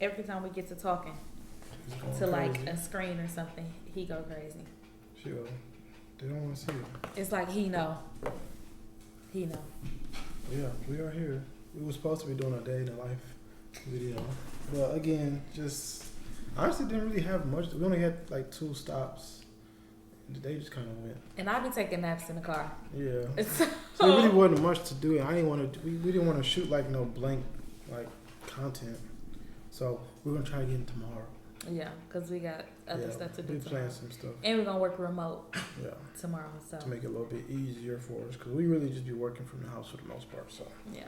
Every time we get to talking to like a screen or something, he go crazy. Sure. They don't want to see it. It's like he know. He know. Yeah, we are here. We were supposed to be doing a day in the life video, but again, just honestly didn't really have much. We only had like 2 stops. The day just kind of went. And I be taking naps in the car. Yeah. So So it really wasn't much to do. I didn't want to. We didn't want to shoot like no blank like content. So we're gonna try again tomorrow. yeah, because we got other stuff to do We tomorrow. plan some stuff. And we're gonna work remote Yeah. tomorrow. So To make it a little bit easier for us, because we really just be working from the house for the most part. So yeah.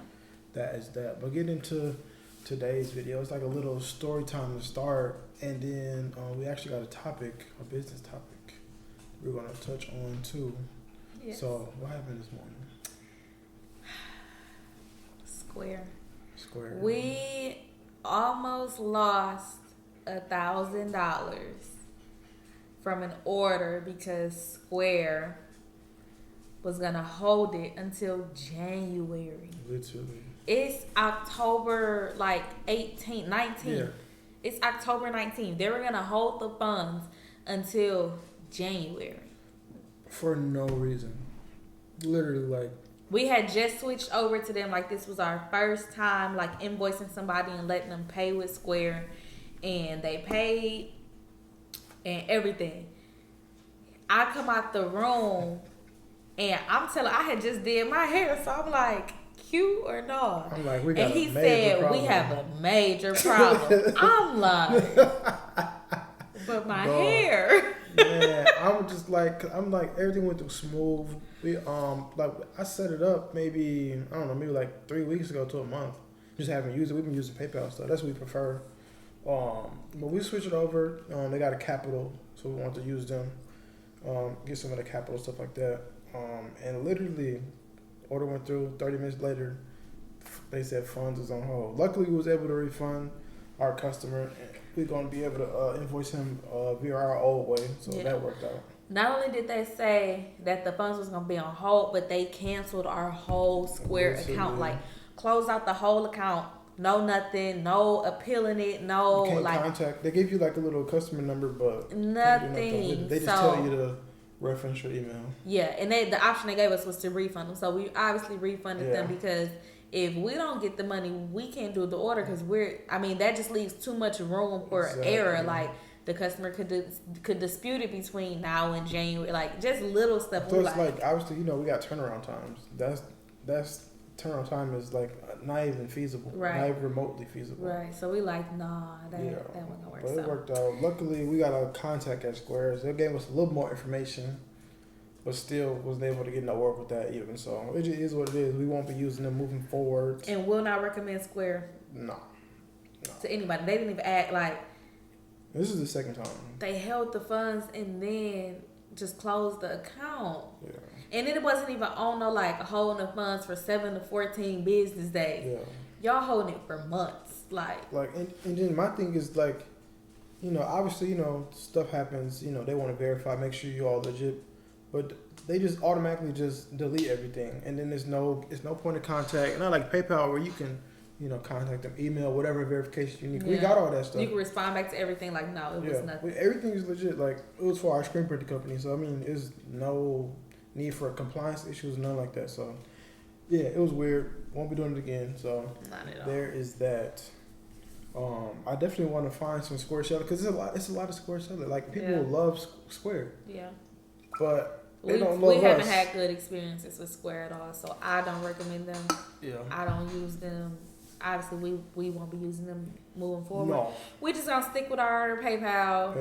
that is that. But getting into today's video, it's like a little story time to start, and then we actually got a topic, a business topic, we're gonna touch on too. Yes. So what happened this morning? Square. Square. We almost lost $1,000 from an order because Square was gonna hold it until January. Literally. It's October like 18th, 19th. Yeah. It's October 19th. They were gonna hold the funds until January. For no reason. Literally, like. We had just switched over to them. Like, this was our first time, like, invoicing somebody and letting them pay with Square. And they paid and everything. I come out the room and I'm telling, I had just did my hair. So I'm like, cute or no? I'm like, we got and he a major said, problem. we have a major problem. I'm like, but my hair. Man, I'm like everything went through smooth. We like I set it up maybe I don't know, maybe like 3 weeks ago to a month. Just haven't used it. We've been using PayPal stuff. That's what we prefer. But we switched it over. They got a Capital, so we want to use them. Get some of the Capital stuff like that. And literally, order went through. 30 minutes later, they said funds is on hold. Luckily, we was able to refund our customer. We're gonna be able to invoice him via our old way, so that worked out. Not only did they say that the funds was gonna be on hold, but they canceled our whole Square account. Like, closed out the whole account. No nothing. No appealing it. No you can't like contact. They gave you like a little customer number, but nothing. They just tell you to reference your email. Yeah, and the option they gave us was to refund them. So we obviously refunded them because if we don't get the money, we can't do the order because that just leaves too much room for error. Like, the customer could dispute it between now and January, like just little stuff. So it's like obviously, we got turnaround times. That's turnaround time is like not even feasible, right? Not even remotely feasible, right? So we like, nah, that wasn't gonna work. But it worked out. Luckily, we got a contact at Squares. They gave us a little more information, but still wasn't able to get no work with that even. So it just is what it is. We won't be using them moving forward. And will not recommend Square. No. To anybody. They didn't even act like. This is the second time. They held the funds and then just closed the account. Yeah. And then it wasn't even on like holding the funds for 7 to 14 business days. Yeah. Y'all holding it for months. And then my thing is like, obviously, stuff happens, they want to verify, make sure you're all legit. But they just automatically just delete everything. And then it's no point of contact. And not like PayPal where you can contact them, email, whatever verification you need. Yeah. We got all that stuff. You can respond back to everything like, no, it was nothing. Everything is legit. Like, it was for our screen printing company. So, there's no need for compliance issues, nothing like that. So, yeah, it was weird. Won't be doing it again. So, not at all. There is that. I definitely want to find some Square seller because it's a lot of Square seller. Like, people love Square. Yeah. But they don't love us. We haven't had good experiences with Square at all, so I don't recommend them. Yeah. I don't use them. Obviously, we won't be using them moving forward. No. We just gonna stick with our PayPal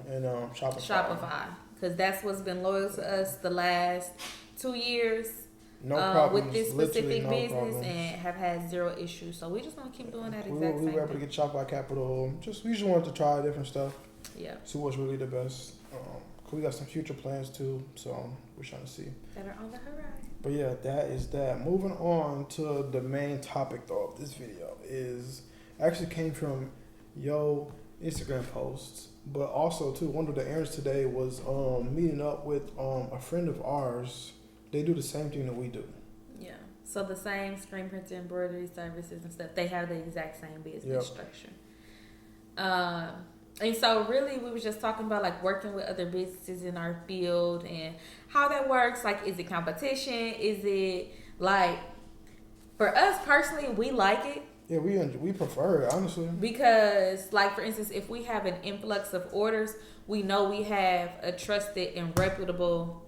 and Shopify. Shopify, because that's what's been loyal to us the last 2 years. No problems with this specific business problems. And have had zero issues. So we just gonna keep doing that exact same thing. We were able to get Shopify Capital. We just wanted to try different stuff. Yeah. See what's really the best. We got some future plans too, so we're trying to see. That are on the horizon. But yeah, that is that. Moving on to the main topic though of this video is actually came from Instagram posts, but also too one of the errands today was meeting up with a friend of ours. They do the same thing that we do. Yeah. So the same screen printing, embroidery services and stuff. They have the exact same business structure. Um, and so really we were just talking about like working with other businesses in our field and how that works. Like, is it competition? Is it like, for us personally, we like it. Yeah, we prefer it, honestly. Because, like, for instance, if we have an influx of orders, we know we have a trusted and reputable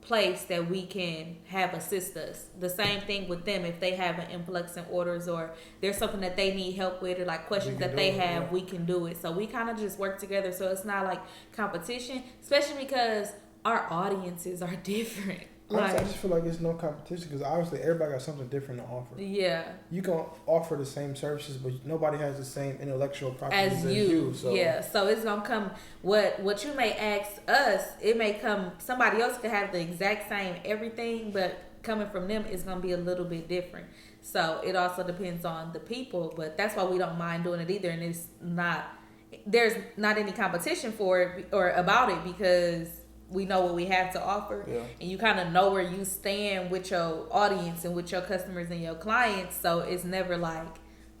place that we can have assist us. The same thing with them. If they have an influx in orders or there's something that they need help with or like questions that they have, yeah, we can do it. So we kind of just work together. So it's not like competition, especially because our audiences are different. Honestly, I just feel like it's no competition because obviously everybody got something different to offer. Yeah. You can offer the same services, but nobody has the same intellectual properties as you. So. Yeah. So it's gonna come what you may ask us. It may come somebody else could have the exact same everything, but coming from them is gonna be a little bit different. So it also depends on the people, but that's why we don't mind doing it either. And it's not there's not any competition for it or about it because we know what we have to offer, yeah, and you kind of know where you stand with your audience and with your customers and your clients. So it's never like,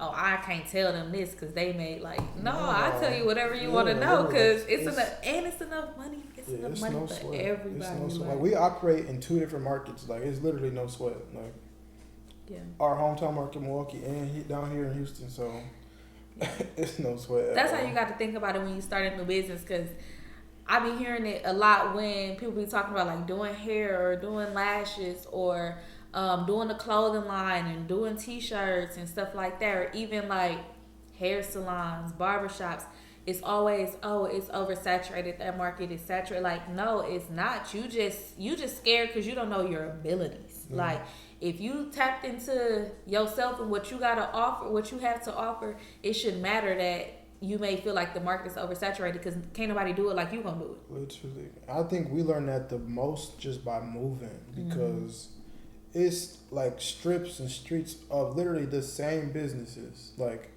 oh, I can't tell them this because they made like, no, I tell you whatever you want to know because it's enough money. It's enough money for everybody. Like we operate in 2 different markets. Like it's literally no sweat. Like our hometown market, Milwaukee, and down here in Houston. So it's no sweat. That's how you got to think about it when you start a new business because I be hearing it a lot when people be talking about like doing hair or doing lashes or doing a clothing line and doing t-shirts and stuff like that, or even like hair salons, barbershops. It's always, oh, it's oversaturated. That market is saturated. Like, no, it's not. You just scared because you don't know your abilities. Mm-hmm. Like, if you tapped into yourself and what you gotta offer, what you have to offer, it should matter that you may feel like the market is oversaturated because can't nobody do it like you gonna do it. Literally. I think we learned that the most just by moving because it's like strips and streets of literally the same businesses, like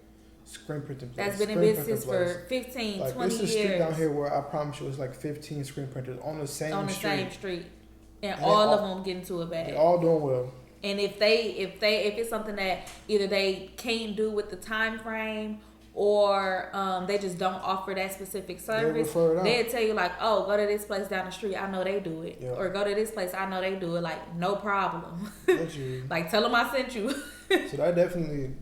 screen printing places. That's been in business for 15, like, 20 years. There's a street down here where I promise you it's like 15 screen printers on the same street. And all of them get into a bag. They're all doing well. And if it's something that either they can't do with the time frame or they just don't offer that specific service, they'll tell you like, oh, go to this place down the street, I know they do it. Or go to this place, I know they do it. Like, no problem. Like, tell them I sent you. So that definitely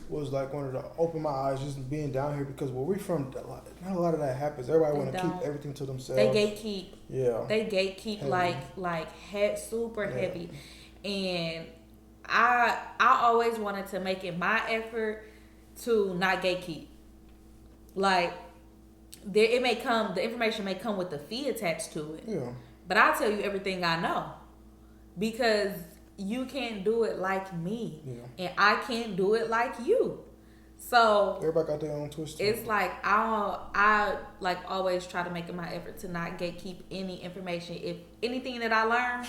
was like one of the open my eyes just being down here because where we're from, not a lot of that happens. Everybody want to keep everything to themselves. They gatekeep. Yeah. They gatekeep heavy. Super heavy. And I always wanted to make it my effort to not gatekeep. Like, the information may come with a fee attached to it. Yeah. But I'll tell you everything I know. Because you can't do it like me. Yeah. And I can't do it like you. So everybody got their own twist. It's like I like always try to make it my effort to not gatekeep any information. If anything that I learn,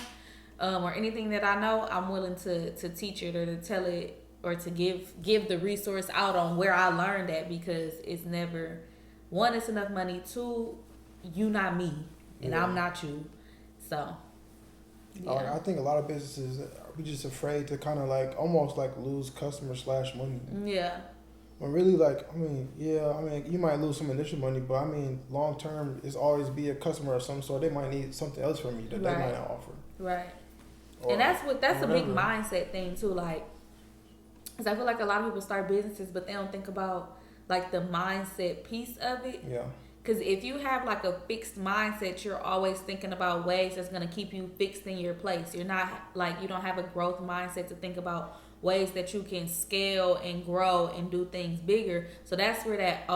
or anything that I know, I'm willing to teach it or to tell it or to give the resource out on where I learned that because it's never, one, it's enough money, 2, you not me and I'm not you. So I think a lot of businesses we just afraid to kind of like almost like lose customers / money. Yeah. When really like you might lose some initial money, but I mean long term it's always be a customer of some sort. They might need something else from you that they might not offer. Right. And that's a big mindset thing too, like, because I feel like a lot of people start businesses, but they don't think about like the mindset piece of it. Yeah. Because if you have like a fixed mindset, you're always thinking about ways that's gonna keep you fixed in your place. You're not like, you don't have a growth mindset to think about ways that you can scale and grow and do things bigger. So that's where that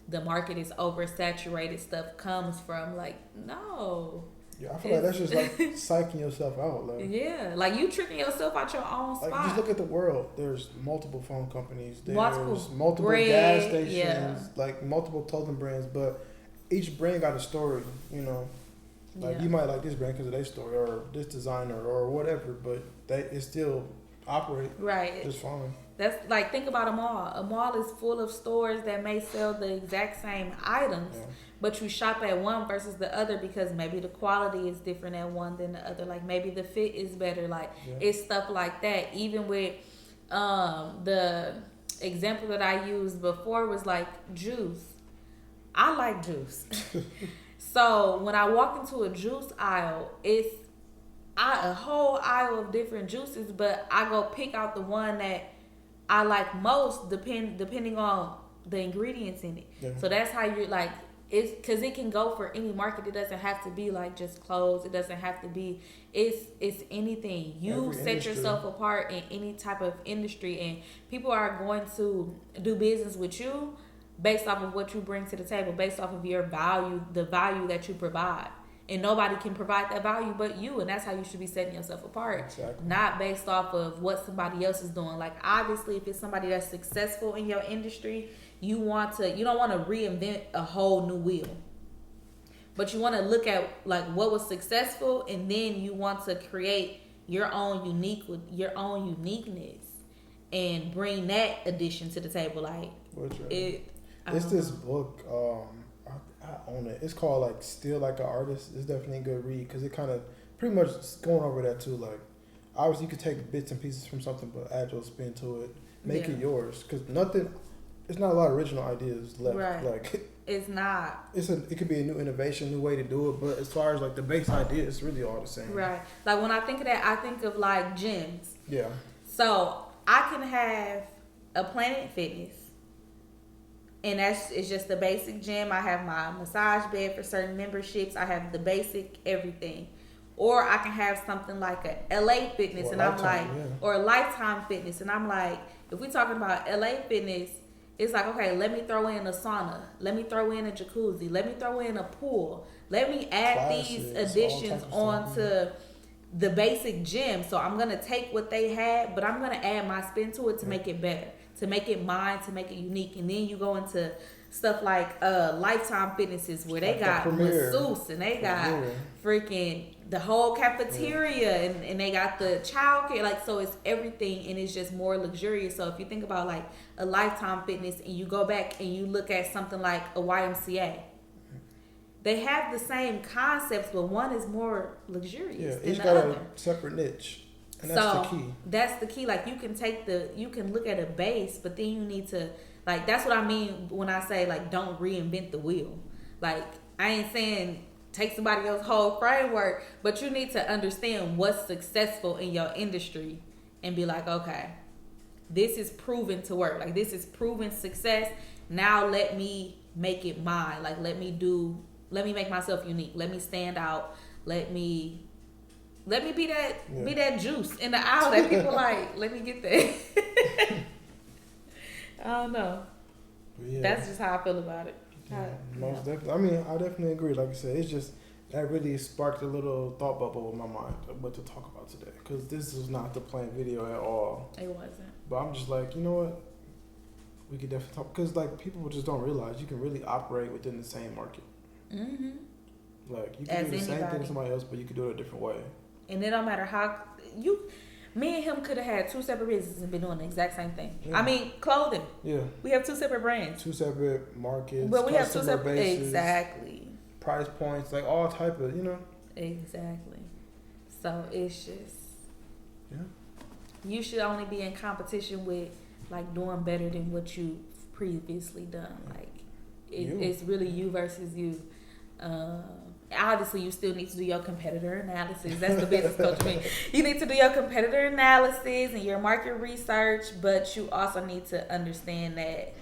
the market is oversaturated stuff comes from. Like, no. Yeah, I feel like that's just like psyching yourself out. Like, yeah, like you tricking yourself out your own spot. Like, just look at the world. There's multiple phone companies. There's multiple gas stations. Like multiple clothing brands, but each brand got a story. You know, like you might like this brand because of their story or this designer or whatever, but it still operate just fine. That's like, think about a mall. A mall is full of stores that may sell the exact same items, but you shop at one versus the other because maybe the quality is different at one than the other. Like maybe the fit is better. Like it's stuff like that. Even with example that I used before was like juice. I like juice. So when I walk into a juice aisle, it's a whole aisle of different juices, but I go pick out the one that I like most depending on the ingredients in it. Yeah. So that's how you're like, it's because it can go for any market. It doesn't have to be like just clothes. It doesn't have to be, it's anything. You Every set industry. Yourself apart in any type of industry, and people are going to do business with you based off of what you bring to the table, based off of your value, the value that you provide. And nobody can provide that value but you, and that's how you should be setting yourself apart. Exactly. Not based off of what somebody else is doing. Like obviously, if it's somebody that's successful in your industry, you don't want to reinvent a whole new wheel. But you want to look at like what was successful, and then you want to create your own uniqueness and bring that addition to the table. Like it's this book. I own it. It's called like Still Like an Artist. It's definitely a good read because it kind of pretty much going over that too. Like obviously you could take bits and pieces from something but add your spin to it, make it yours. Because it's not a lot of original ideas left. Right. Like it's not. It could be a new innovation, new way to do it. But as far as like the base idea, it's really all the same. Right. Like when I think of that, I think of like gyms. Yeah. So I can have a Planet Fitness. And it's just the basic gym. I have my massage bed for certain memberships. I have the basic everything. Or I can have something like a LA Fitness, or and I'm like, or a Lifetime Fitness, and I'm like, if we're talking about LA Fitness, it's like, okay, let me throw in a sauna, let me throw in a jacuzzi, let me throw in a pool, let me add these additions onto the basic gym. So I'm gonna take what they had, but I'm gonna add my spin to it to make it better, to make it mine, to make it unique. And then you go into stuff like Lifetime Fitnesses where they got masseuse and they got freaking the whole cafeteria and they got the childcare. Like, so it's everything and it's just more luxurious. So if you think about like a Lifetime Fitness and you go back and you look at something like a YMCA, they have the same concepts, but one is more luxurious than the other. Each got a separate niche. And that's the key. That's the key. Like you can look at a base, but then you need to, like, that's what I mean when I say like don't reinvent the wheel. Like I ain't saying take somebody else's whole framework, but you need to understand what's successful in your industry and be like, okay, this is proven to work. Like this is proven success. Now let me make it mine. Like let me make myself unique. Let me stand out. Let me be that juice in the aisle that people like. Let me get that. I don't know. That's just how I feel about it. Most definitely. I mean, I definitely agree. Like I said, it's just that really sparked a little thought bubble in my mind of what to talk about today. Because this was not the planned video at all. It wasn't. But I'm just like, you know what? We could definitely talk. Because like people just don't realize you can really operate within the same market. Mm-hmm. Like you can do the same thing as somebody else, but you can do it a different way. And it don't matter how me and him could have had two separate businesses and been doing the exact same thing. Yeah. I mean, clothing. Yeah. We have two separate brands. Two separate markets. But we have two separate bases, exactly. Price points, like all type of, Exactly. So it's just you should only be in competition with like doing better than what you've previously done. Like it's really you versus you. Obviously, you still need to do your competitor analysis. That's the business coach me. You need to do your competitor analysis and your market research, but you also need to understand that,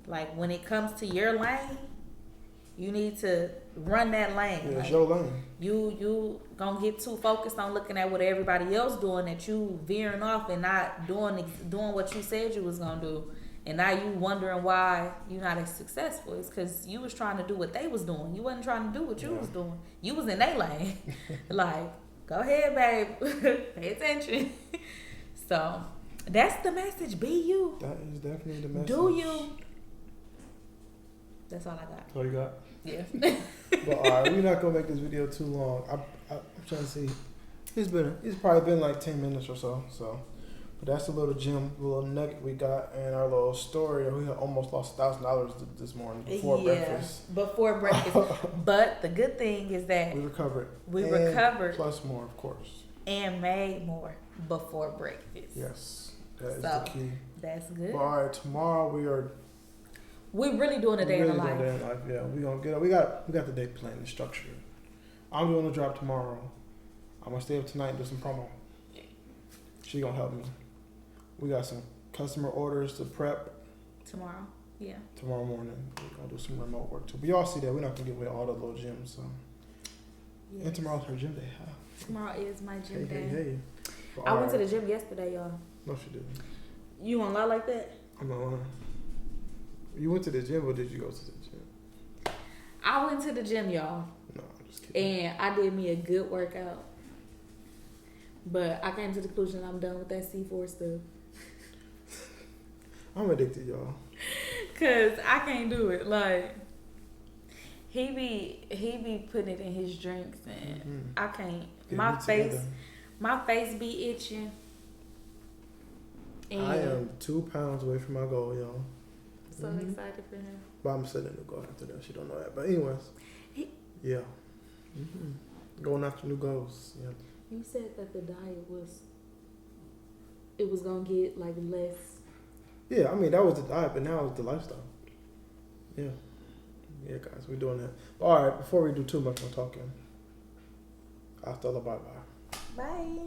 like, when it comes to your lane, you need to run that lane. Yeah, it's your lane. You gonna get too focused on looking at what everybody else doing that you veering off and not doing what you said you was gonna do. And now you wondering why you're not as successful. It's because you was trying to do what they was doing. You wasn't trying to do what you was doing. You was in their lane. Like, go ahead, babe. Pay attention. So, that's the message. Be you. That is definitely the message. Do you. That's all I got. All you got? Yeah. But alright, we're not going to make this video too long. I'm trying to see. It's probably been like 10 minutes or so. But that's a little little nugget we got, and our little story. We almost lost $1,000 this morning before breakfast. Before breakfast. But the good thing is that we recovered. Recovered. Plus more, of course. And made more before breakfast. Yes. That is So, the key. that's good. But all right, tomorrow We're really doing a day in the life. Doing a day in the life. Yeah, we gonna get. We got the day planned and structured. I'm doing a drop tomorrow. I'm gonna stay up tonight and do some promo. She gonna help me. We got some customer orders to prep Tomorrow. Yeah. tomorrow morning. We're gonna do some remote work too. But y'all see that we're not gonna give away all the little gems. So. Yes. And tomorrow's her gym day. Tomorrow is my gym day. Hey. But I went to alright. the gym yesterday, y'all. No, she didn't. You want to lie like that? I'm not lying. You went to the gym or did you go to the gym? I went to the gym, y'all. No, I'm just kidding. And I did me a good workout. But I came to the conclusion I'm done with that C4 stuff. I'm addicted, y'all. Cause I can't do it. Like he be putting it in his drinks and I can't. Get My me face together. my face be itching. And I am 2 pounds away from my goal, y'all. so excited for him. But I'm setting a new goal after that. She don't know that. But anyways, yeah. Going after new goals. Yeah. You said that the diet was gonna get like less. Yeah, I mean that was the diet, but now it's the lifestyle. Yeah. Yeah, guys, we're doing that. All right, before we do too much more talking, hasta la bye bye. Bye.